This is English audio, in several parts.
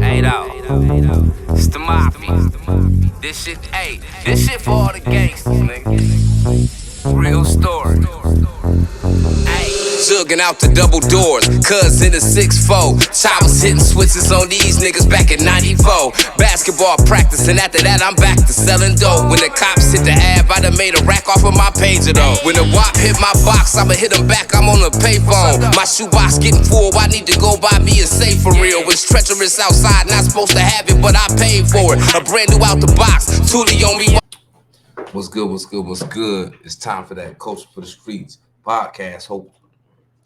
Hey, though. It's the mafia. This shit for all the gangsters, nigga. Real story. Hey. Jugging out the double doors, cuz in the 6'4". Choppers hitting switches on these niggas back in 94. Basketball practice, and after that I'm back to selling dope. When the cops hit the ab, I done made a rack off of my pager though. When the WAP hit my box, I'ma hit them back, I'm on a payphone. My shoebox getting full, I need to go buy me a safe for real. It's treacherous outside, not supposed to have it, but I paid for it. A brand new out the box, Tootie on me. What's good, what's good, what's good? It's time for that Culture for the Streets podcast,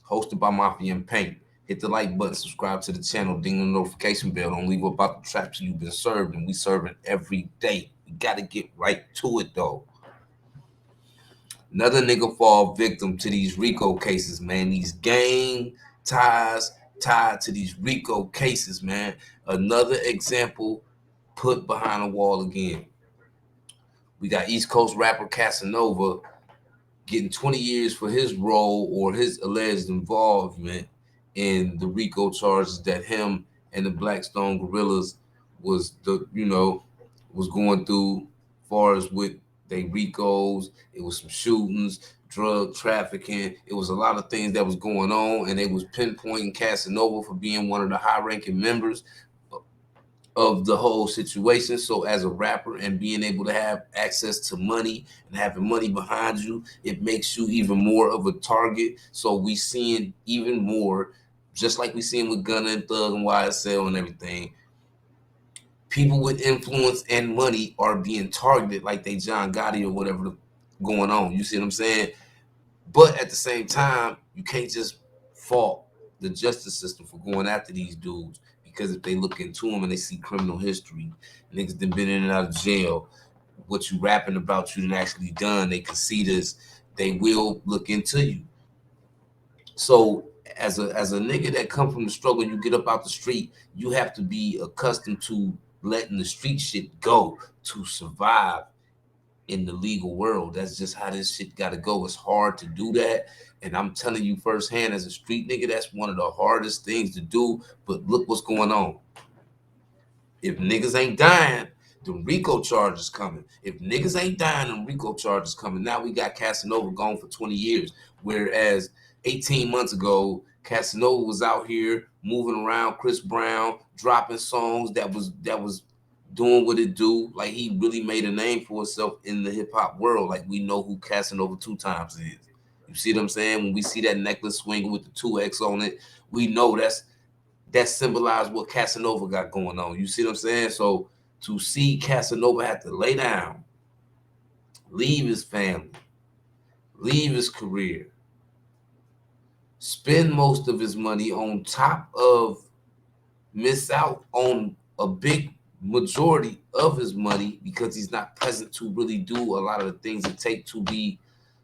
hosted by Mafia and Paint. Hit the like button, subscribe to the channel, ding the notification bell. Don't leave about the traps you've been served, and we serving every day. We gotta get right to it though. Another nigga fall victim to these RICO cases, man. These gang ties tied to these RICO cases, man. Another example put behind the wall again. We got East Coast rapper Casanova getting 20 years for his role or his alleged involvement in the RICO charges that him and the Blackstone Gorillas was going through, as far as with they RICOs. It was some shootings, drug trafficking. It was a lot of things that was going on, and they was pinpointing Casanova for being one of the high-ranking members of the whole situation. So as a rapper and being able to have access to money and having money behind you, it makes you even more of a target. So we seeing even more, just like we seen with Gunna and Thug and YSL and everything, people with influence and money are being targeted like they John Gotti or whatever going on. You see what I'm saying? But at the same time, you can't just fault the justice system for going after these dudes. Because if they look into them and they see criminal history, niggas that been in and out of jail, what you rapping about you done actually done, they can see this, they will look into you. So as a nigga that come from the struggle, you get up out the street, you have to be accustomed to letting the street shit go to survive in the legal world. That's just how this shit gotta go. It's hard to do that. And I'm telling you firsthand, as a street nigga, that's one of the hardest things to do. But look what's going on. If niggas ain't dying, the RICO charges coming. If niggas ain't dying, the RICO charges coming. Now we got Casanova gone for 20 years. Whereas 18 months ago, Casanova was out here moving around Chris Brown, dropping songs that was doing what it do. Like, he really made a name for himself in the hip hop world. Like, we know who Casanova 2 times is. You see what I'm saying? When we see that necklace swinging with the 2X on it, we know that symbolized what Casanova got going on. You see what I'm saying? So to see Casanova have to lay down, leave his family, leave his career, spend most of his money on top of miss out on a big majority of his money because he's not present to really do a lot of the things it take to be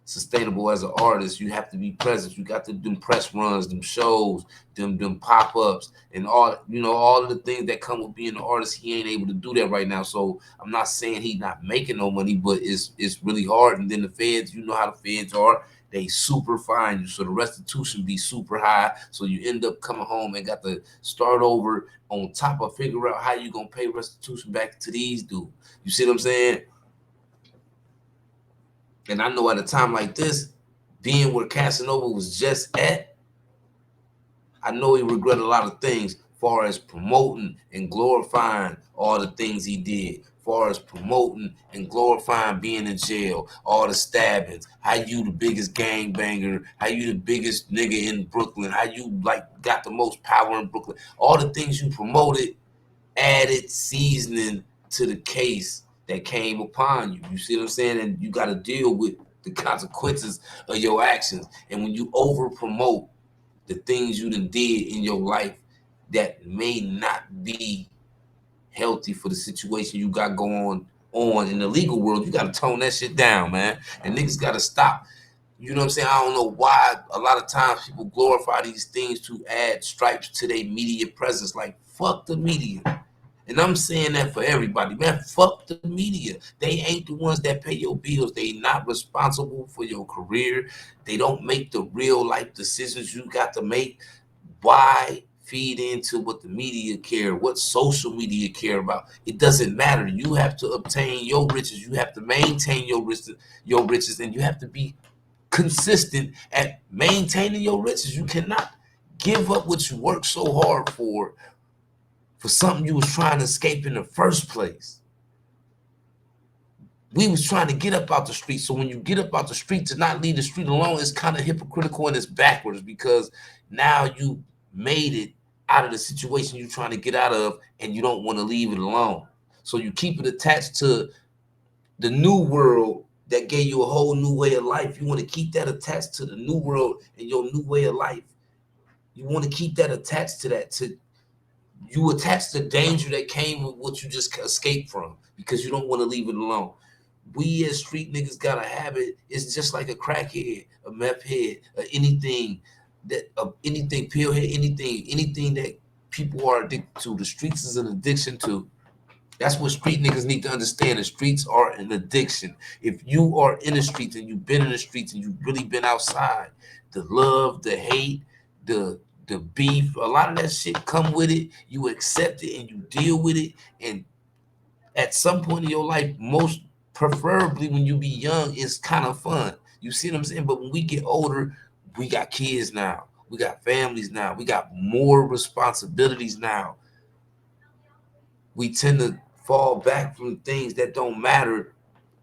sustainable as an artist. You have to be present. You got to do press runs, them shows, them pop-ups, and all of the things that come with being an artist. He ain't able to do that right now. So I'm not saying he's not making no money, but it's really hard. And then the feds, you know how the feds are. They super fine you, so the restitution be super high. So you end up coming home and got to start over on top of figure out how you gonna pay restitution back to these dudes. You see what I'm saying? And I know at a time like this, being where Casanova was just at, I know he regretted a lot of things, as far as promoting and glorifying all the things he did, as far as promoting and glorifying being in jail, all the stabbings, how you the biggest gangbanger, how you the biggest nigga in Brooklyn, how you like got the most power in Brooklyn, all the things you promoted added seasoning to the case that came upon you. You see what I'm saying? And you got to deal with the consequences of your actions. And when you over promote the things you done did in your life that may not be healthy for the situation you got going on in the legal world, you got to tone that shit down, man. And niggas got to stop. You know what I'm saying? I don't know why a lot of times people glorify these things to add stripes to their media presence. Like, fuck the media. And I'm saying that for everybody, man. Fuck the media. They ain't the ones that pay your bills. They not responsible for your career. They don't make the real life decisions you got to make. Why feed into what the media care, what social media care about. It doesn't matter. You have to obtain your riches. You have to maintain your riches, and you have to be consistent at maintaining your riches. You cannot give up what you worked so hard for something you was trying to escape in the first place. We was trying to get up out the street. So when you get up out the street, to not leave the street alone is kind of hypocritical and it's backwards, because now you made it out of the situation you're trying to get out of and you don't want to leave it alone. So you keep it attached to the new world that gave you a whole new way of life. You want to keep that attached to the new world and your new way of life. You want to keep that attached to that. You attach the danger that came with what you just escaped from because you don't want to leave it alone. We as street niggas got a habit. It's just like a crackhead, a meth head, or anything anything, pill head, anything that people are addicted to. The streets is an addiction to. That's what street niggas need to understand. The streets are an addiction. If you are in the streets and you've been in the streets and you've really been outside, the love, the hate, the beef, a lot of that shit come with it. You accept it and you deal with it. And at some point in your life, most preferably when you be young, it's kind of fun. You see what I'm saying? But when we get older, we got kids now. We got families now. We got more responsibilities now. We tend to fall back from things that don't matter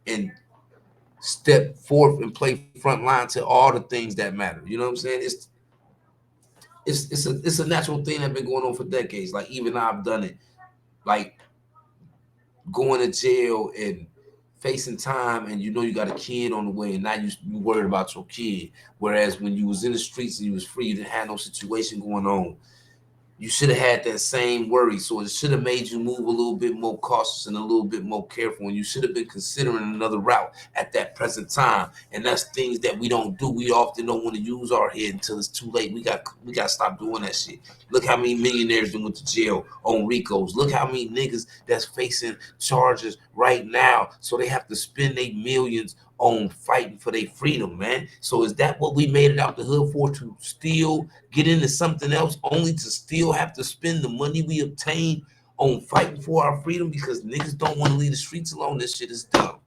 and step forth and play front line to all the things that matter. You know what I'm saying? It's a natural thing that's been going on for decades. Like even I've done it. Like going to jail and facing time, and you know you got a kid on the way, and now you worried about your kid. Whereas when you was in the streets and you was free, you didn't have no situation going on. You should have had that same worry. So it should have made you move a little bit more cautious and a little bit more careful. And you should have been considering another route at that present time. And that's things that we don't do. We often don't want to use our head until it's too late. We got to stop doing that shit. Look how many millionaires went to jail on RICOs. Look how many niggas that's facing charges right now. So they have to spend their millions on fighting for their freedom, man. So is that what we made it out the hood for? To still get into something else, only to still have to spend the money we obtain on fighting for our freedom because niggas don't want to leave the streets alone? This shit is dumb.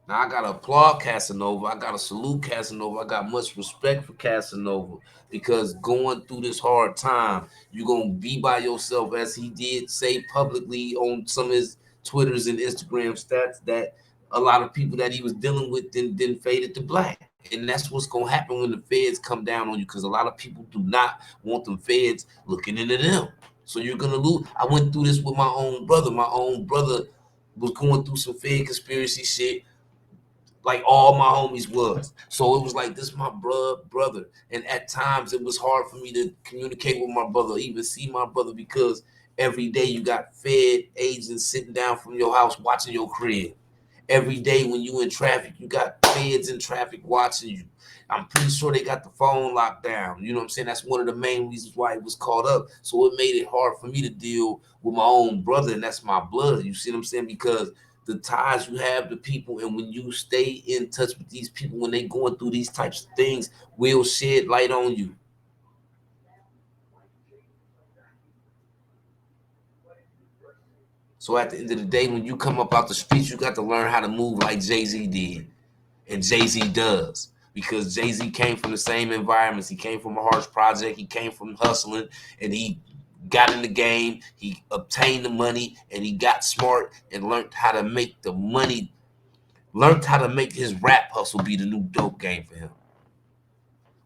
Now I gotta applaud Casanova. I gotta salute Casanova. I got much respect for Casanova because going through this hard time, you're gonna be by yourself, as he did say publicly on some of his Twitters and Instagram stats that a lot of people that he was dealing with didn't fade it to black. And that's what's gonna happen when the feds come down on you, because a lot of people do not want them feds looking into them. So you're gonna lose. I went through this with my own brother. My own brother was going through some Fed conspiracy shit like all my homies was. So it was like, this my brother. And at times it was hard for me to communicate with my brother, even see my brother, because every day you got Fed agents sitting down from your house watching your crib. Every day when you in traffic, you got feds in traffic watching you. I'm pretty sure they got the phone locked down. You know what I'm saying? That's one of the main reasons why he was caught up. So it made it hard for me to deal with my own brother, and that's my blood. You see what I'm saying? Because the ties you have to people, and when you stay in touch with these people when they going through these types of things, will shed light on you. So at the end of the day, when you come up out the streets, you got to learn how to move like Jay-Z did, and Jay-Z does. Because Jay-Z came from the same environments. He came from a harsh project. He came from hustling, and he got in the game. He obtained the money, and he got smart and learned how to make the money, learned how to make his rap hustle be the new dope game for him.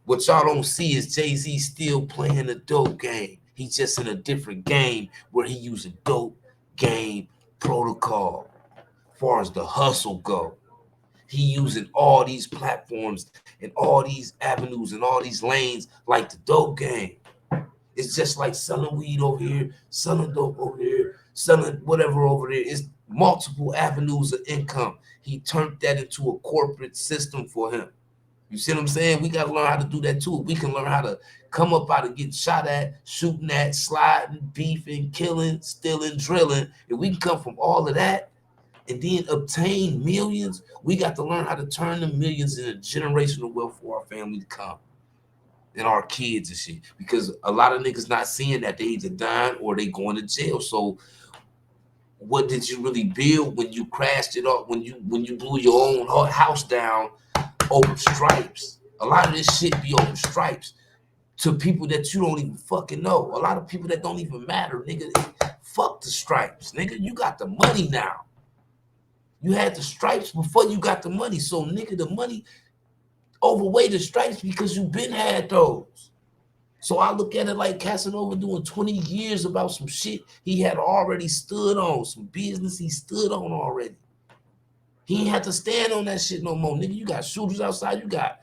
What y'all don't see is Jay-Z still playing the dope game. He's just in a different game where he using dope game protocol as far as the hustle go. He using all these platforms and all these avenues and all these lanes like the dope game. It's just like selling weed over here, selling dope over here, selling whatever over there. It's multiple avenues of income. He turned that into a corporate system for him. You see what I'm saying? We got to learn how to do that too. We can learn how to come up out of getting shot at, shooting at, sliding, beefing, killing, stealing, drilling. If we can come from all of that and then obtain millions. We got to learn how to turn the millions into generational wealth for our family to come and our kids and shit. Because a lot of niggas not seeing that, they either dying or they going to jail. So what did you really build when you crashed it off, when you blew your own house down over stripes? A lot of this shit be over stripes to people that you don't even fucking know. A lot of people that don't even matter, nigga. Fuck the stripes, nigga. You got the money now. You had the stripes before you got the money. So, nigga, the money overweighed the stripes because you been had those. So I look at it like Casanova doing 20 years about some shit he had already stood on, some business he stood on already. He ain't had to stand on that shit no more, nigga. You got shooters outside. You got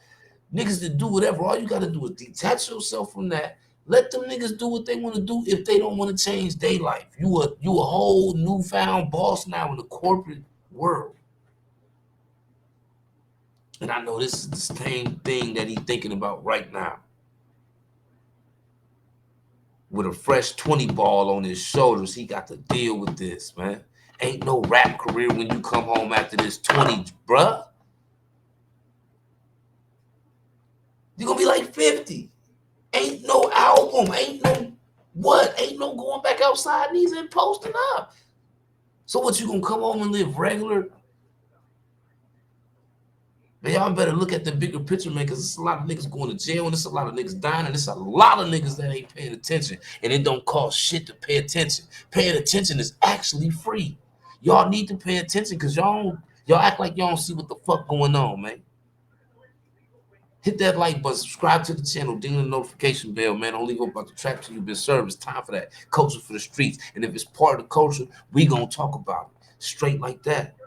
niggas that do whatever. All you got to do is detach yourself from that. Let them niggas do what they want to do if they don't want to change their life. You a whole newfound boss now in the corporate world. And I know this is the same thing that he's thinking about right now. With a fresh 20 ball on his shoulders, he got to deal with this, man. Ain't no rap career when you come home after this 20, bruh. You're going to be like 50. Ain't no album. Ain't no what? Ain't no going back outside these and posting up. So what, you going to come home and live regular? Man, y'all better look at the bigger picture, man, because it's a lot of niggas going to jail, and it's a lot of niggas dying, and it's a lot of niggas that ain't paying attention, and it don't cost shit to pay attention. Paying attention is actually free. Y'all need to pay attention because y'all act like y'all don't see what the fuck going on, man. Hit that like button, subscribe to the channel, ding the notification bell, man. Don't leave up about the track till you've been served. It's time for that. Culture for the streets. And if it's part of the culture, we gonna talk about it. Straight like that.